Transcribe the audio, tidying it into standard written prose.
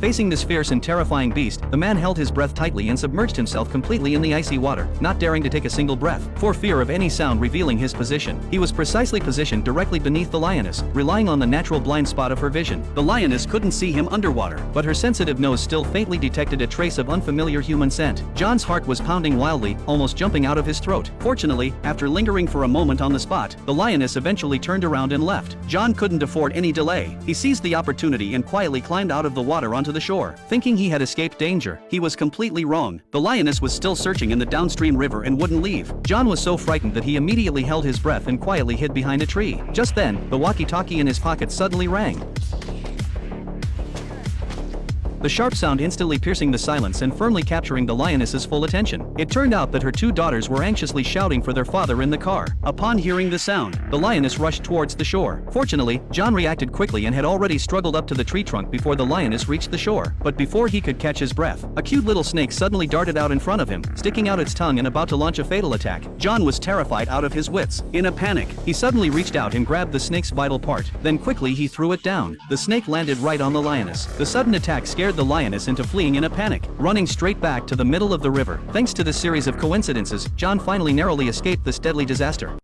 Facing this fierce and terrifying beast, the man held his breath tightly and submerged himself completely in the icy water, not daring to take a single breath, for fear of any sound revealing his position. He was precisely positioned directly beneath the lioness, relying on the natural blind spot of her vision. The lioness couldn't see him underwater, but her sensitive nose still faintly detected a trace of unfamiliar human scent. John's heart was pounding wildly, almost jumping out of his throat. Fortunately, after lingering for a moment on the spot, the lioness eventually turned around and left. John couldn't afford any delay. He seized the opportunity and quietly climbed out of the water onto the shore. Thinking he had escaped danger, he was completely wrong. The lioness was still searching in the downstream river and wouldn't leave. John was so frightened that he immediately held his breath and quietly hid behind a tree. Just then, the walkie-talkie in his pocket suddenly rang. The sharp sound instantly piercing the silence and firmly capturing the lioness's full attention. It turned out that her two daughters were anxiously shouting for their father in the car. Upon hearing the sound, the lioness rushed towards the shore. Fortunately, John reacted quickly and had already struggled up to the tree trunk before the lioness reached the shore. But before he could catch his breath, a cute little snake suddenly darted out in front of him, sticking out its tongue and about to launch a fatal attack. John was terrified out of his wits. In a panic, he suddenly reached out and grabbed the snake's vital part. Then quickly he threw it down. The snake landed right on the lioness. The sudden attack scared the lioness into fleeing in a panic, running straight back to the middle of the river. Thanks to this series of coincidences, John finally narrowly escaped this deadly disaster.